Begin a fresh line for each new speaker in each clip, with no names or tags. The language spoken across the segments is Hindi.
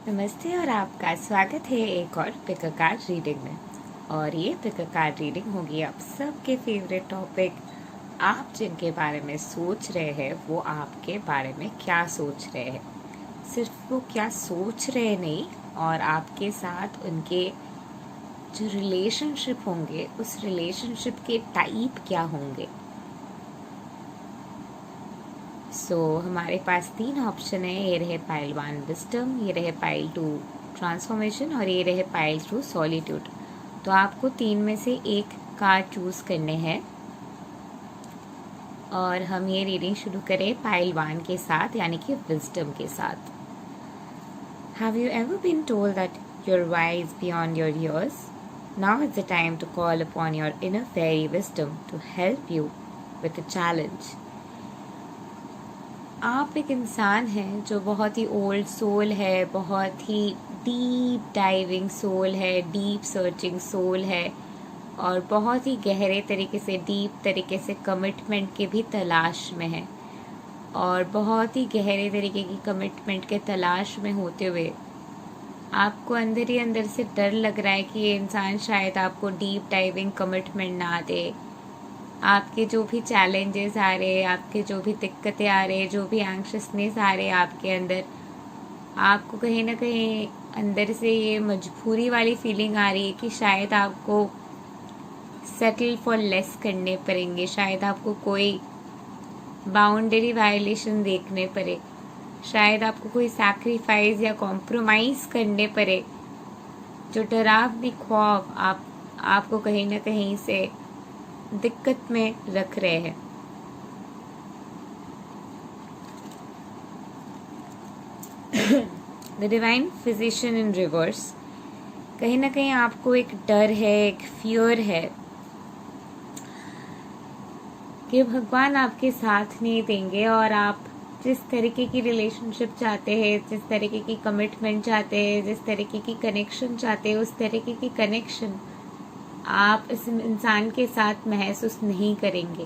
नमस्ते और आपका स्वागत है एक और पिक अ कार्ड रीडिंग में। और ये पिक अ कार्ड रीडिंग होगी आप सबके फेवरेट टॉपिक। आप जिनके बारे में सोच रहे हैं वो आपके बारे में क्या सोच रहे हैं, सिर्फ वो क्या सोच रहे नहीं, और आपके साथ उनके जो रिलेशनशिप होंगे उस रिलेशनशिप के टाइप क्या होंगे। हमारे पास 3 ऑप्शन है। ये रहे पाइल 1 विस्डम, ये रहे पाइल 2 ट्रांसफॉर्मेशन और ये रहे पाइल 2 सॉलिट्यूड। तो आपको 3 में से एक कार्ड चूज करने हैं और हम ये रीडिंग शुरू करें पाइल 1 के साथ, यानी कि विस्डम के साथ। Have you ever been told that you're wise beyond your years? Now is the time to call upon your inner fairy wisdom to help you with a challenge. आप एक इंसान हैं जो बहुत ही ओल्ड सोल है, बहुत ही डीप डाइविंग सोल है, डीप सर्चिंग सोल है और बहुत ही गहरे तरीके से, डीप तरीके से कमिटमेंट के भी तलाश में है। और बहुत ही गहरे तरीके की कमिटमेंट के तलाश में होते हुए आपको अंदर ही अंदर से डर लग रहा है कि ये इंसान शायद आपको डीप डाइविंग कमिटमेंट ना दे। आपके जो भी चैलेंजेस आ रहे, आपके जो भी दिक्कतें आ रहे, जो भी एंग्शियसनेस आ रहे आपके अंदर, आपको कहीं ना कहीं अंदर से ये मजबूरी वाली फीलिंग आ रही है कि शायद आपको सेटल फॉर लेस करने पड़ेंगे, शायद आपको कोई बाउंड्री वायलेशन देखने पड़े, शायद आपको कोई सैक्रिफाइस या कॉम्प्रोमाइज करने पड़े। जो डरावनी ख्वाब आपको कहीं ना कहीं से दिक्कत में रख रहे हैं। The divine physician in reverse. कहीं ना कहीं आपको एक डर है, एक फियर है कि भगवान आपके साथ नहीं देंगे और आप जिस तरीके की रिलेशनशिप चाहते हैं, जिस तरीके की कमिटमेंट चाहते हैं, जिस तरीके की कनेक्शन चाहते हैं, उस तरीके की कनेक्शन आप इस इंसान के साथ महसूस नहीं करेंगे।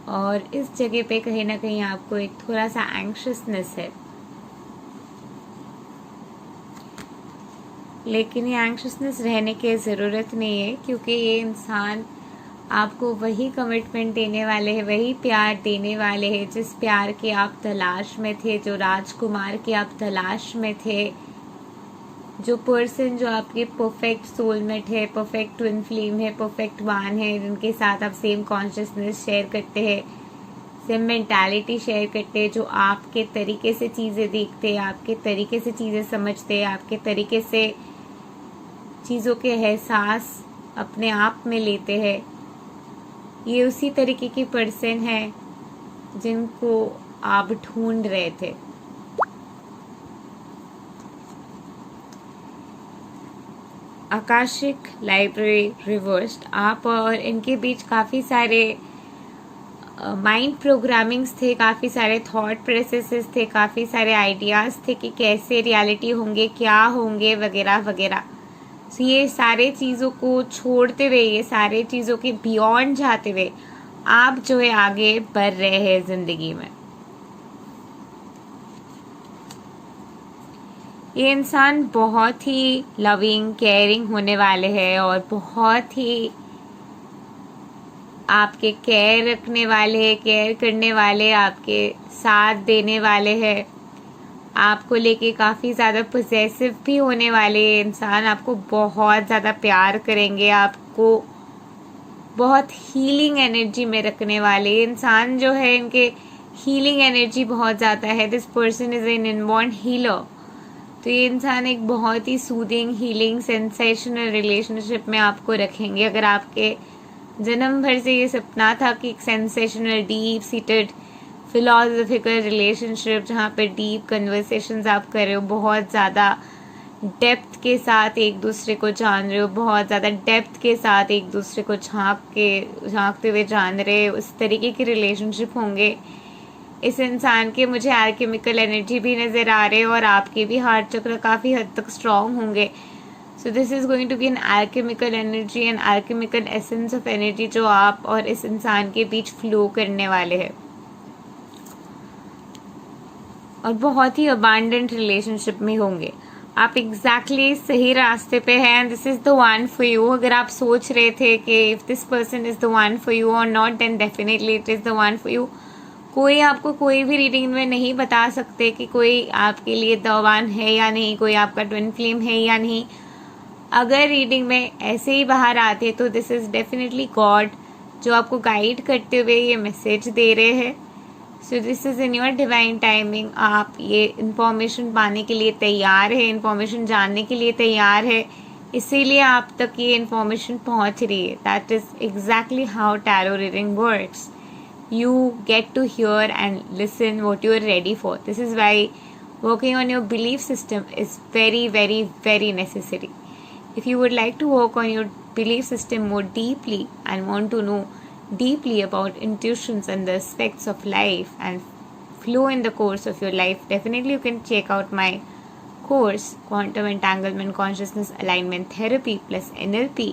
और इस जगह पे कहीं ना कहीं आपको एक थोड़ा सा एंग्शियसनेस है, लेकिन ये एंग्शियसनेस रहने की ज़रूरत नहीं है, क्योंकि ये इंसान आपको वही कमिटमेंट देने वाले हैं, वही प्यार देने वाले हैं जिस प्यार के आप तलाश में थे, जो राजकुमार के आप तलाश में थे, जो पर्सन जो आपके परफेक्ट सोलमेट है, परफेक्ट ट्विन फ्लेम है, परफेक्ट वन है, जिनके साथ आप सेम कॉन्शियसनेस शेयर करते हैं, सेम मेंटालिटी शेयर करते हैं, जो आपके तरीके से चीज़ें देखते हैं, आपके तरीके से चीज़ें समझते हैं, आपके तरीके से चीज़ों के एहसास अपने आप में लेते हैं। ये उसी तरीके की पर्सन है जिनको आप ढूंढ रहे थे। Akashic library reversed. आप और इनके बीच काफ़ी सारे माइंड प्रोग्रामिंग्स थे, काफ़ी सारे थॉट प्रोसेसेस थे, काफ़ी सारे आइडियाज़ थे कि कैसे रियलिटी होंगे, क्या होंगे, वगैरह वगैरह। तो ये सारे चीज़ों को छोड़ते हुए, ये सारे चीज़ों के बियॉन्ड जाते हुए आप जो है आगे बढ़ रहे हैं ज़िंदगी में। ये इंसान बहुत ही लविंग, केयरिंग होने वाले हैं और बहुत ही आपके केयर रखने वाले, केयर करने वाले, आपके साथ देने वाले हैं, आपको लेके काफ़ी ज़्यादा पोसेसिव भी होने वाले हैं। इंसान आपको बहुत ज़्यादा प्यार करेंगे, आपको बहुत हीलिंग एनर्जी में रखने वाले इंसान जो है, इनके हीलिंग एनर्जी बहुत ज़्यादा है। This person is an inborn healer. तो ये इंसान एक बहुत ही सूदिंग, हीलिंग, सेंसेशनल रिलेशनशिप में आपको रखेंगे। अगर आपके जन्म भर से ये सपना था कि एक sensational, deep seated, philosophical relationship जहाँ पे डीप कन्वर्सेशंस आप कर रहे हो, बहुत ज़्यादा डेप्थ के साथ एक दूसरे को जान रहे हो, बहुत ज़्यादा डेप्थ के साथ एक दूसरे को झांकते हुए जान रहे हो, उस तरीके के रिलेशनशिप होंगे। इस इंसान के मुझे एल्केमिकल एनर्जी भी नज़र आ रहे हैं और आपके भी हार्ट चक्र काफ़ी हद तक स्ट्रॉन्ग होंगे। So this is going to be an alchemical energy, an alchemical essence of energy जो आप और इस इंसान के बीच फ्लो करने वाले हैं। और बहुत ही अबांडेंट रिलेशनशिप में होंगे। आप एग्जैक्टली सही रास्ते पे हैं and this is the one for you. अगर आप सोच रहे थे कि if this person is the one for you और not, then definitely it is the one for you. कोई आपको कोई भी रीडिंग में नहीं बता सकते कि कोई आपके लिए द वन है या नहीं, कोई आपका ट्विन फ्लेम है या नहीं। अगर रीडिंग में ऐसे ही बाहर आते तो दिस इज़ डेफिनेटली गॉड जो आपको गाइड करते हुए ये मैसेज दे रहे हैं। सो this is in your divine timing. आप ये इन्फॉर्मेशन पाने के लिए तैयार है, इन्फॉर्मेशन जानने के लिए तैयार है, इसीलिए आप तक ये इन्फॉर्मेशन पहुंच रही है। That is exactly how tarot reading works. You get to hear and listen what you are ready for. This is why working on your belief system is very, very, very necessary. If you would like to work on your belief system more deeply and want to know deeply about intuitions and the aspects of life and flow in the course of your life, definitely you can check out my course, Quantum Entanglement Consciousness Alignment Therapy plus NLP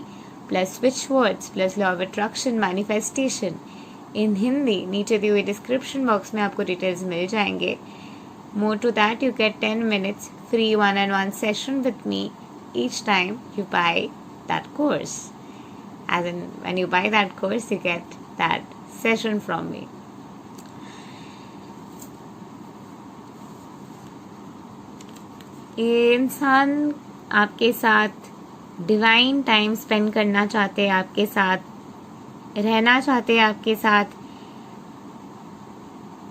plus switch words plus Law of Attraction Manifestation इन हिंदी। नीचे दिए हुए डिस्क्रिप्शन बॉक्स में आपको डिटेल्स मिल जाएंगे। More to that, you get 10 minutes free 1-on-1 session with me each time you buy that course. As in when you buy that course you get that session from me. ये इंसान आपके साथ डिवाइन टाइम स्पेंड करना चाहते हैं, आपके साथ रहना चाहते हैं, आपके साथ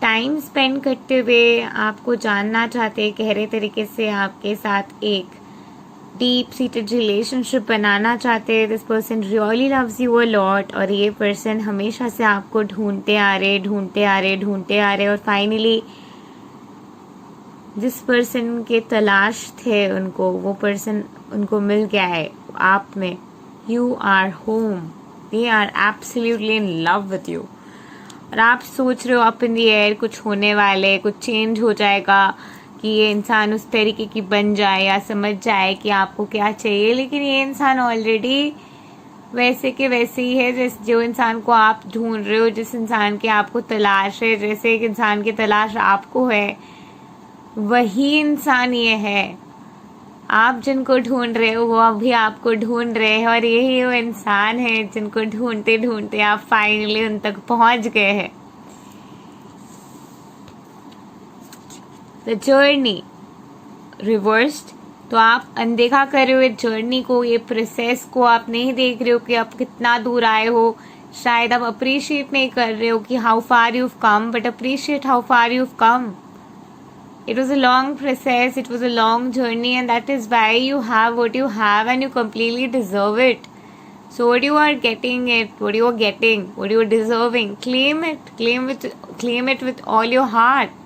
टाइम स्पेंड करते हुए आपको जानना चाहते हैं, गहरे तरीके से आपके साथ एक डीप सीटेड रिलेशनशिप बनाना चाहते हैं। This person really loves you a lot और ये पर्सन हमेशा से आपको ढूंढते आ रहे और फाइनली जिस पर्सन के तलाश थे उनको, वो पर्सन उनको मिल गया है आप में। You are home. They are absolutely in love with you। और आप सोच रहे हो अप इन द एयर कुछ होने वाले, कुछ चेंज हो जाएगा कि ये इंसान उस तरीके की बन जाए या समझ जाए कि आपको क्या चाहिए, लेकिन ये इंसान ऑलरेडी वैसे के वैसे ही है जो इंसान को आप ढूंढ रहे हो, जिस इंसान की आपको तलाश है, जैसे एक इंसान की तलाश आपको है, वही इंसान ये है। आप जिनको ढूंढ रहे हो वो अभी आपको ढूंढ रहे हैं और यही वो इंसान है जिनको ढूंढते ढूंढते आप फाइनली उन तक पहुंच गए हैं। द जर्नी रिवर्स्ड, तो आप अनदेखा कर रहे हो जर्नी को, ये प्रोसेस को आप नहीं देख रहे हो कि आप कितना दूर आए हो। शायद आप अप्रिशिएट नहीं कर रहे हो कि how far you've come, but appreciate how far you've come. It was a long process, it was a long journey, and that is why you have what you have and you completely deserve it. So what you are getting, what you are deserving, claim it with all your heart.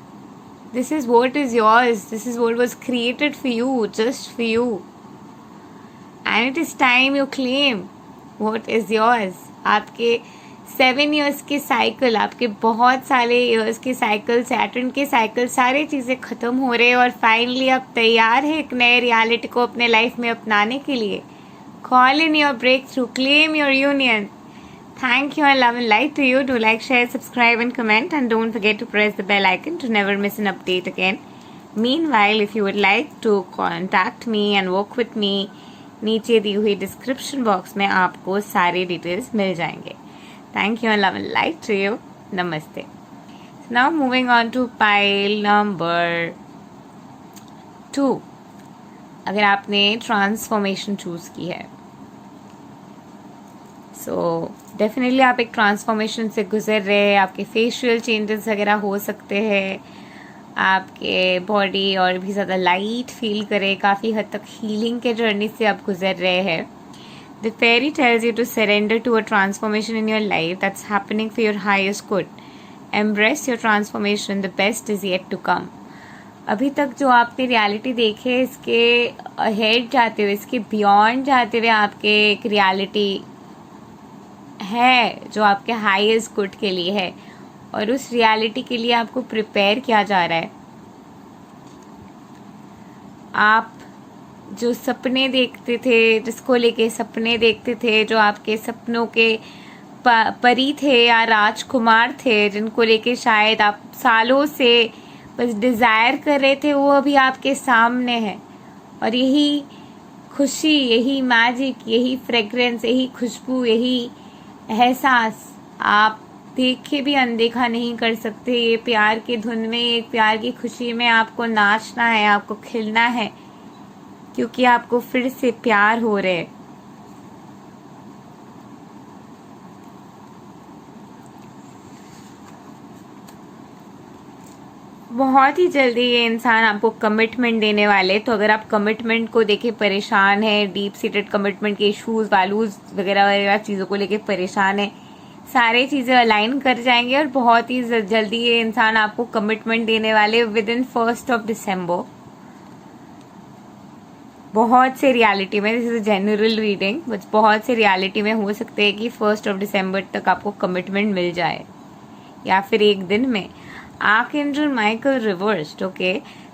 This is what is yours. This is what was created for you, just for you. And it is time you claim what is yours. आपके 7 years के साइकिल, आपके बहुत सारे ईयर्स के साइकिल, सैटर्न के साइकिल, सारी चीज़ें ख़त्म हो रहे हैं और फाइनली आप तैयार है एक नए रियलिटी को अपने लाइफ में अपनाने के लिए। Call in your breakthrough, claim your union. Thank you and love and light to you. Do like, share, subscribe and comment and don't forget to press the bell icon to never miss an update again. Meanwhile, if you would like to contact me and work with me, नीचे दी हुई डिस्क्रिप्शन बॉक्स में आपको सारे डिटेल्स मिल जाएंगे। Thank you and love and light to you. Namaste. So now moving on to pile number 2. अगर आपने ट्रांसफॉर्मेशन चूज की है, सो डेफिनेटली आप एक ट्रांसफॉर्मेशन से गुजर रहे हैं। आपके फेशियल चेंजेस वगैरह हो सकते हैं, आपके बॉडी और भी ज़्यादा लाइट फील करे, काफ़ी हद तक हीलिंग के जर्नी से आप गुजर रहे हैं। The fairy tells you to surrender to a transformation in your life that's happening for your highest good. Embrace your transformation. The best is yet to come. अभी तक जो आपने रियलिटी देखे, इसके अहेड जाते हुए, इसके बियॉन्ड जाते हुए आपके एक रियलिटी है जो आपके हाईएस्ट गुड के लिए है और उस रियलिटी के लिए आपको प्रिपेयर किया जा रहा है। आप जो सपने देखते थे, जिसको लेके सपने देखते थे, जो आपके सपनों के परी थे या राजकुमार थे, जिनको लेके शायद आप सालों से बस डिज़ायर कर रहे थे, वो अभी आपके सामने है और यही खुशी, यही मैजिक, यही फ्रेग्रेंस, यही खुशबू, यही एहसास आप देख के भी अनदेखा नहीं कर सकते। ये प्यार की धुन में, ये प्यार की खुशी में आपको नाचना है, आपको खिलना है, क्योंकि आपको फिर से प्यार हो रहे है। बहुत ही जल्दी ये इंसान आपको कमिटमेंट देने वाले। तो अगर आप कमिटमेंट को देखे परेशान है, डीप सीटेड कमिटमेंट के इश्यूज वालूज वगैरह वगैरह चीज़ों को लेके परेशान है, सारी चीज़ें अलाइन कर जाएंगे और बहुत ही जल्दी ये इंसान आपको कमिटमेंट देने वाले विद इन 1 दिसंबर। बहुत से रियलिटी में, this is general reading, but बहुत से रियलिटी में हो सकते हैं कि 1 दिसंबर तक आपको कमिटमेंट मिल जाए या फिर एक दिन में। Archangel Michael reversed, okay.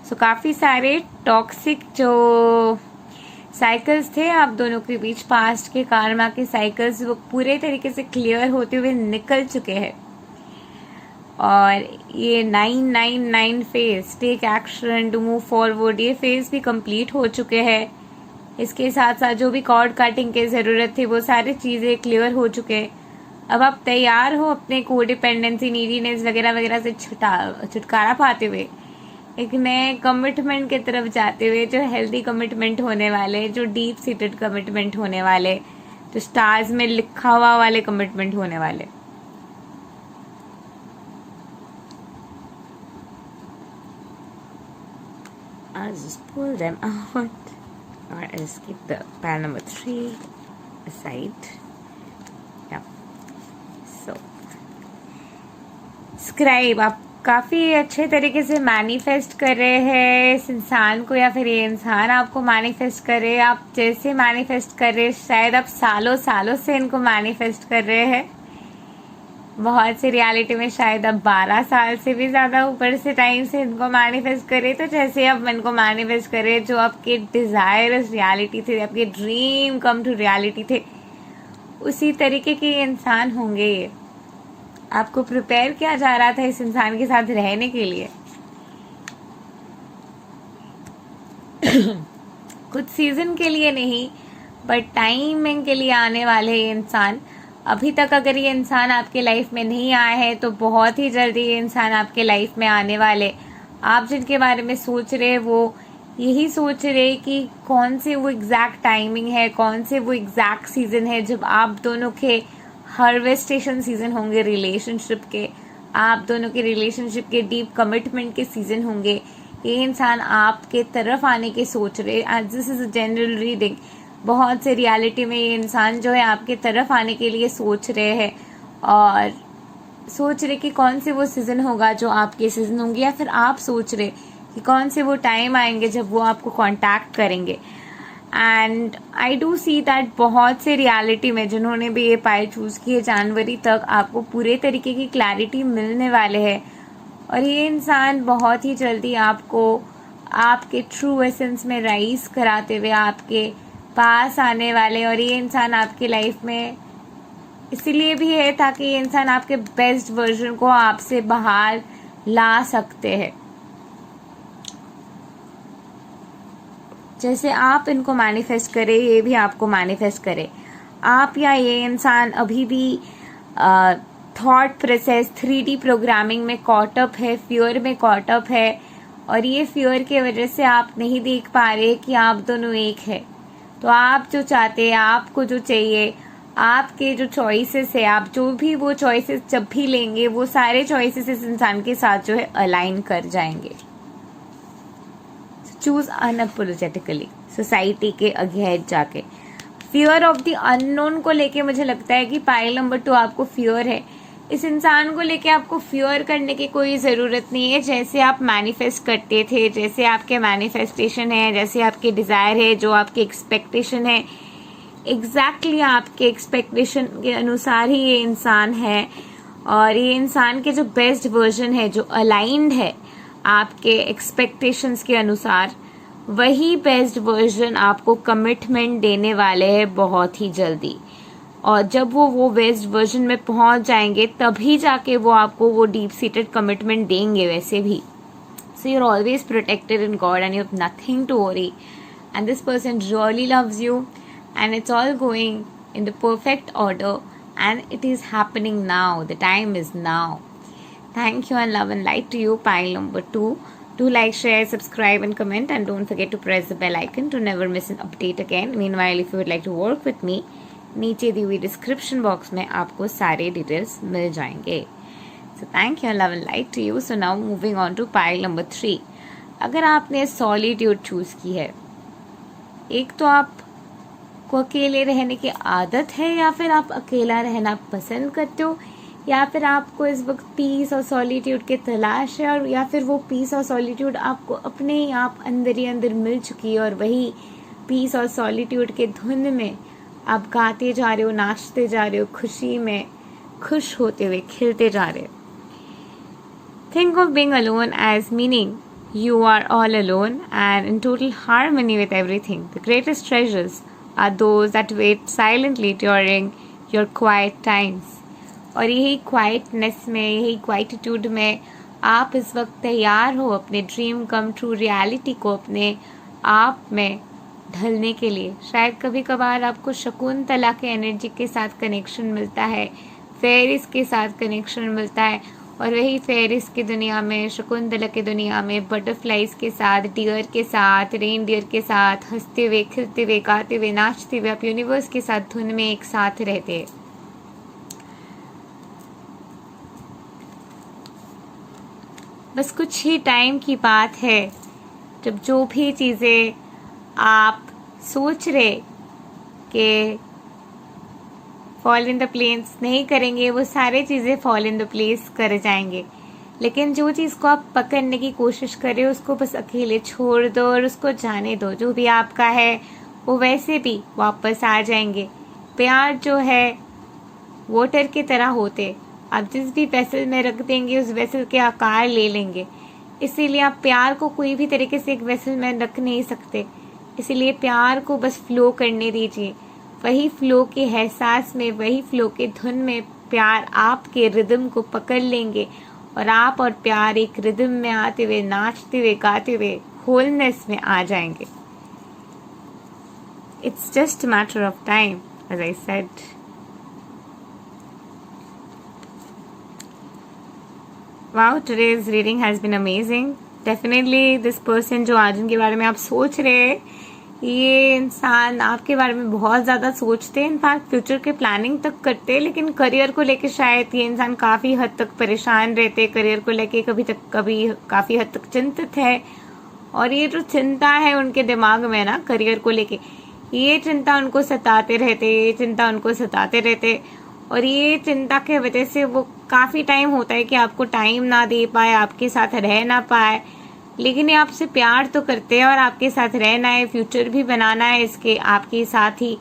So काफ़ी सारे टॉक्सिक जो साइकिल्स थे आप दोनों के बीच, पास्ट के कारमा के साइकिल्स, वो पूरे तरीके से क्लियर होते हुए निकल चुके हैं। और ये 999 phase, take action to move forward, ये फेज भी कंप्लीट हो चुके हैं। इसके साथ साथ जो भी कॉर्ड कटिंग की ज़रूरत थी वो सारी चीज़ें क्लियर हो चुके हैं। अब आप तैयार हो अपने कोडिपेंडेंसी, नीडीनेस वगैरह वगैरह से छुटकारा पाते हुए एक नए कमिटमेंट की तरफ जाते हुए, जो हेल्दी कमिटमेंट होने वाले, जो डीप सीटेड कमिटमेंट होने वाले, जो स्टार्स में लिखा हुआ वाले कमिटमेंट होने वाले। I'll just pull them out or I'll skip the pile number 3 aside. So, scribe, आप काफ़ी अच्छे तरीके से मैनिफेस्ट कर रहे हैं इस इंसान को, या फिर ये इंसान आपको मैनिफेस्ट कर रहे हैं। आप जैसे मैनिफेस्ट कर रहे हैं, शायद आप सालों सालों से इनको मैनिफेस्ट कर रहे हैं। बहुत सी रियलिटी में शायद आप 12 साल से भी ज़्यादा ऊपर से टाइम से इनको मैनिफेस्ट करे। तो जैसे आप इनको मैनिफेस्ट करे, जो आपके डिज़ायरस रियलिटी थे, आपके ड्रीम कम टू रियलिटी थे, उसी तरीके के इंसान होंगे ये। आपको प्रिपेयर किया जा रहा था इस इंसान के साथ रहने के लिए। कुछ सीजन के लिए नहीं, बट टाइमिंग के लिए आने वाले ये इंसान। अभी तक अगर ये इंसान आपके लाइफ में नहीं आया है तो बहुत ही जल्दी ये इंसान आपके लाइफ में आने वाले। आप जिनके बारे में सोच रहे हैं वो यही सोच रहे कि कौन से वो एग्जैक्ट टाइमिंग है, कौन से वो एग्जैक्ट सीजन है जब आप दोनों के हार्वेस्टेशन सीजन होंगे रिलेशनशिप के, आप दोनों के रिलेशनशिप के डीप कमिटमेंट के सीजन होंगे। ये इंसान आपके तरफ आने के सोच रहे। As this is a general reading, बहुत से रियलिटी में ये इंसान जो है आपके तरफ आने के लिए सोच रहे हैं और सोच रहे कि कौन से वो सीजन होगा जो आपके सीजन होंगे, या फिर आप सोच रहे कि कौन से वो टाइम आएंगे जब वो आपको कांटेक्ट करेंगे। And I do see that बहुत से रियलिटी में जिन्होंने भी ये पाइल चूज किए, जनवरी तक आपको पूरे तरीके की क्लैरिटी मिलने वाले हैं। और ये इंसान बहुत ही जल्दी आपको आपके ट्रू एसेंस में राइज कराते हुए आपके पास आने वाले। और ये इंसान आपकी लाइफ में इसीलिए भी है ताकि ये इंसान आपके बेस्ट वर्जन को आपसे बाहर ला सकते हैं। जैसे आप इनको मैनिफेस्ट करें, ये भी आपको मैनिफेस्ट करे। आप या ये इंसान अभी भी थॉट प्रोसेस 3D प्रोग्रामिंग में कॉट अप है, फियर में कॉट अप है। और ये फियर के वजह से आप नहीं देख पा रहे कि आप दोनों एक है। तो आप जो चाहते हैं, आपको जो चाहिए, आपके जो चॉइसेस है, आप जो भी वो चॉइसेस जब भी लेंगे, वो सारे चॉइसेस इस इंसान के साथ जो है अलाइन कर जाएंगे। चूज अनअपोलोजेटिकली, सोसाइटी के अगेंस्ट जाके। फियर ऑफ द अननोन को लेके मुझे लगता है कि पाइल नंबर 2 आपको फियर है। इस इंसान को लेके आपको फियर करने की कोई ज़रूरत नहीं है। जैसे आप मैनिफेस्ट करते थे, जैसे आपके मैनिफेस्टेशन है, जैसे आपके डिज़ायर है, जो आपके एक्सपेक्टेशन है, एग्जैक्टली आपके एक्सपेक्टेशन के अनुसार ही ये इंसान है। और ये इंसान के जो बेस्ट वर्जन है, जो अलाइंड है आपके एक्सपेक्टेशंस के अनुसार, वही बेस्ट वर्जन आपको कमिटमेंट देने वाले हैं बहुत ही जल्दी। और जब वो बेस्ट वर्जन में पहुंच जाएंगे तभी जाके वो आपको वो डीप सीटेड कमिटमेंट देंगे वैसे भी। So you are always protected in God and you have nothing to worry. and this person really loves you, and it's all going in the perfect order, and it is happening now. The time is now. Thank you and love and light to you. Pile number 2. Do like, share, subscribe and comment, and don't forget to press the bell icon to never miss an update again. Meanwhile, if you would like to work with me, नीचे दी हुई डिस्क्रिप्शन बॉक्स में आपको सारे डिटेल्स मिल जाएंगे. So thank you and love and light to you. So now moving on to pile number 3. अगर आपने सॉलिट्यूड चूज की है, एक तो आपको अकेले रहने की आदत है, या फिर आप अकेला रहना पसंद करते हो, या फिर आपको इस वक्त पीस और सॉलिट्यूड की तलाश है, और या फिर वो पीस और सॉलिट्यूड आपको अपने ही आप अंदर ही अंदर मिल चुकी है, और वही पीस और सॉलिट्यूड के धुन में आप गाते जा रहे हो, नाचते जा रहे हो, खुशी में खुश होते हुए खिलते जा रहे हो. Think of being alone as meaning you are all alone and in total harmony with everything. The greatest treasures are those that wait silently during your quiet times. और यही क्वाइटनेस में, यही क्वाइटिट्यूड में आप इस वक्त तैयार हो अपने ड्रीम कम ट्रू रियलिटी को अपने आप में ढलने के लिए. शायद कभी कभार आपको शकुंतला के एनर्जी के साथ कनेक्शन मिलता है, फेरिस के साथ कनेक्शन मिलता है, और वही फेरिस की दुनिया में, शकुंतला की दुनिया में बटरफ्लाइज के साथ, डियर के साथ, रेन डियर के साथ हंसते हुए, खिलते हुए, गाते हुए, नाचते हुए आप यूनिवर्स के साथ धुन में एक साथ रहते हैं. बस कुछ ही टाइम की बात है जब जो भी चीज़ें आप सोच रहे कि फॉल इन द प्लेस नहीं करेंगे, वो सारे चीज़ें फॉल इन द प्लेस कर जाएंगे. लेकिन जो चीज़ को आप पकड़ने की कोशिश कर रहे हो, उसको बस अकेले छोड़ दो और उसको जाने दो. जो भी आपका है वो वैसे भी वापस आ जाएंगे. प्यार जो है वाटर की तरह होते, आप जिस भी वेसल में रख देंगे उस वेसल के आकार ले लेंगे. इसीलिए आप प्यार को कोई भी तरीके से एक वेसल में रख नहीं सकते. इसीलिए प्यार को बस फ्लो करने दीजिए. वही फ्लो के एहसास में, वही फ्लो के धुन में प्यार आपके रिदम को पकड़ लेंगे, और आप और प्यार एक रिदम में आते हुए, नाचते हुए, गाते हुए होलनेस में आ जाएंगे. It's just matter of time, as I said. Wow, today's reading has been amazing. Definitely this person जो आज उनके बारे में आप सोच रहे हैं, ये इंसान आपके बारे में बहुत ज़्यादा सोचते हैं, इनफैक्ट फ्यूचर के प्लानिंग तक करते हैं. लेकिन करियर को लेके शायद ये इंसान काफ़ी हद तक परेशान रहते, करियर को लेके कभी काफ़ी हद तक चिंतित है. और ये जो चिंता है उनके दिमाग में ना करियर को लेके, ये चिंता उनको सताते रहते, और ये चिंता के वजह से वो काफ़ी टाइम होता है कि आपको टाइम ना दे पाए, आपके साथ रह ना पाए. लेकिन ये आपसे प्यार तो करते हैं और आपके साथ रहना है, फ्यूचर भी बनाना है इसके आपके साथ ही.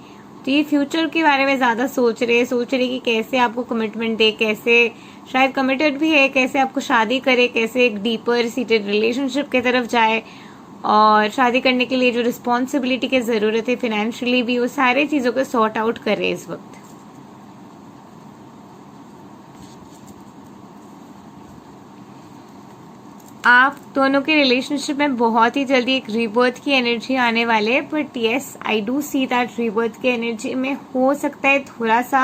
तो ये फ्यूचर के बारे में ज़्यादा सोच रहे कि कैसे आपको कमिटमेंट दे, कैसे शायद कमिटेड भी है, कैसे आपको शादी करे, कैसे एक डीपर सीटेड रिलेशनशिप की तरफ जाए. और शादी करने के लिए जो रिस्पॉन्सिबिलिटी की ज़रूरत है फिनेंशियली भी, वो सारे चीज़ों को सॉर्ट आउट कर रहे हैं इस वक्त. आप दोनों के रिलेशनशिप में बहुत ही जल्दी एक रीबर्थ की एनर्जी आने वाले है. But yes, I do see that rebirth की एनर्जी में हो सकता है थोड़ा सा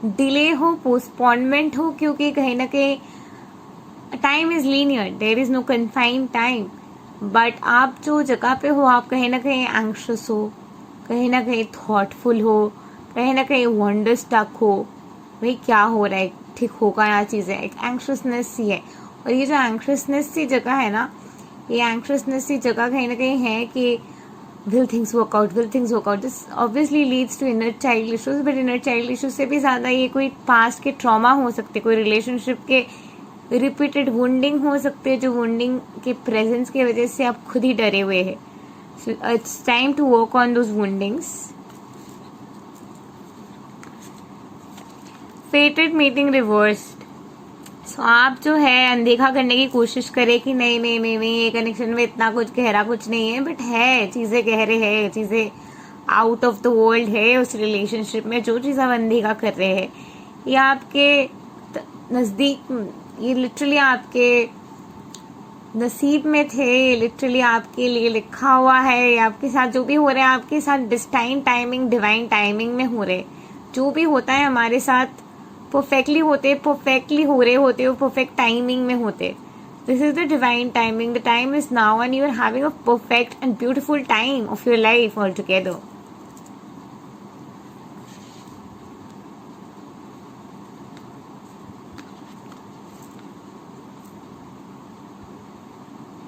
डिले हो, पोस्टपोनमेंट हो, क्योंकि कहीं ना कहीं time is linear, there is no confined time. But आप जो जगह पे हो, आप कहीं ना कहीं एंग्शियस हो, कहीं ना कहीं थॉटफुल हो, कहीं ना कहीं वंडर स्टक हो, भाई क्या हो रहा है, ठीक होगा ना चीज़ें, एक एंग्शियसनेस सी है. और ये जो एंग्शियसनेस सी जगह है ना, ये एंग्शियसनेस सी जगह कहीं ना कहीं है कि will things work out. This obviously leads to inner child issues. But inner child issues से भी ज़्यादा ये कोई पास्ट के ट्रॉमा हो सकते, कोई रिलेशनशिप के रिपीटेड वुंडिंग हो सकते हैं, जो वुंडिंग के प्रेजेंस की वजह से आप खुद ही डरे हुए हैं. So it's time to work on those woundings. Fated meeting reversed. So आप जो है अनदेखा करने की कोशिश करें कि नहीं, ये कनेक्शन में इतना कुछ गहरा कुछ नहीं है. बट है, चीज़ें गहरे है, चीज़ें आउट ऑफ द वर्ल्ड है उस रिलेशनशिप में. जो चीज़ आप अनदेखा कर रहे हैं, ये आपके नज़दीक, ये लिटरली आपके नसीब में थे, लिटरली आपके लिए लिखा हुआ है। आपके साथ जो भी हो रहा है, आपके साथ डिस्टाइन टाइमिंग, डिवाइन टाइमिंग में हो रहे। जो भी होता है हमारे साथ परफेक्टली होते, परफेक्टली हो रहे होते, वो परफेक्ट टाइमिंग में होते। This is the divine timing, the time is now and you are having a perfect and beautiful time of your life all together.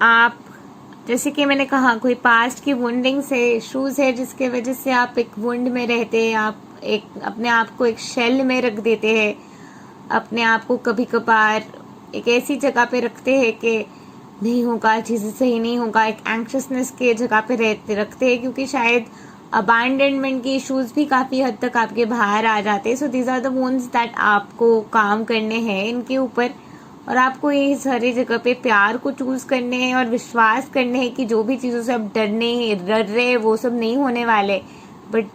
आप जैसे कि मैंने कहा, कोई पास्ट की वुंडिंग से इश्यूज है जिसके वजह से आप एक वुंड में रहते हैं, आप एक अपने आप को एक शेल में रख देते हैं, अपने आप को कभी कभार एक ऐसी जगह पे रखते हैं कि नहीं होगा, चीज़ें सही नहीं होगा, एक एंक्शसनेस के जगह पे रखते हैं, क्योंकि शायद अबैंडनमेंट के इश्यूज भी काफ़ी हद तक आपके बाहर आ जाते हैं। So these are the wounds that आपको काम करने हैं इनके ऊपर, और आपको ये सारी जगह पे प्यार को चूज करने हैं और विश्वास करने हैं कि जो भी चीज़ों से आप डर रहे वो सब नहीं होने वाले। बट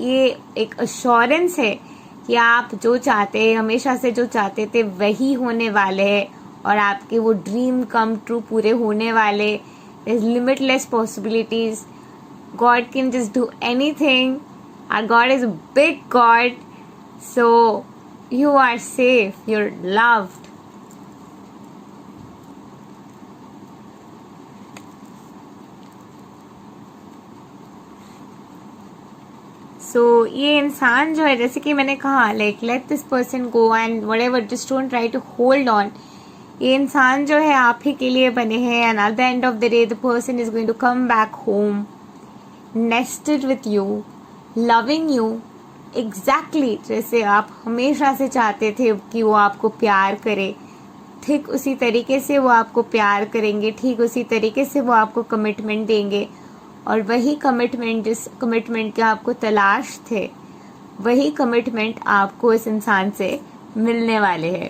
ये एक अश्योरेंस है कि आप जो चाहते हैं, हमेशा से जो चाहते थे वही होने वाले हैं, और आपके वो ड्रीम कम ट्रू पूरे होने वाले। there's limitless possibilities. God can just do anything. Our God is a big God. So you are safe, you're loved. सो ये इंसान जो है, जैसे कि मैंने कहा, like let this person go and whatever, just don't try to hold on. ये इंसान जो है आप ही के लिए बने हैं, and at the end of the day the person is going to come back home, nested with you, loving you exactly जैसे आप हमेशा से चाहते थे कि वो आपको प्यार करे। ठीक उसी तरीके से वो आपको प्यार करेंगे, ठीक उसी तरीके से वो आपको कमिटमेंट देंगे, और वही कमिटमेंट, जिस कमिटमेंट के आपको तलाश थे, वही कमिटमेंट आपको इस इंसान से मिलने वाले हैं।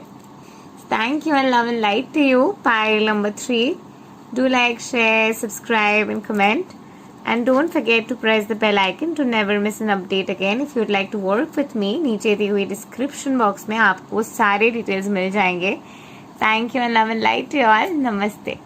Thank you and love and light to you. Pile number 3, do like, share, subscribe and comment, and don't forget to press the bell icon to never miss an update again. If you'd like to work with me, नीचे दी हुई डिस्क्रिप्शन बॉक्स में आपको सारे डिटेल्स मिल जाएंगे। Thank you and love and light to you all. नमस्ते।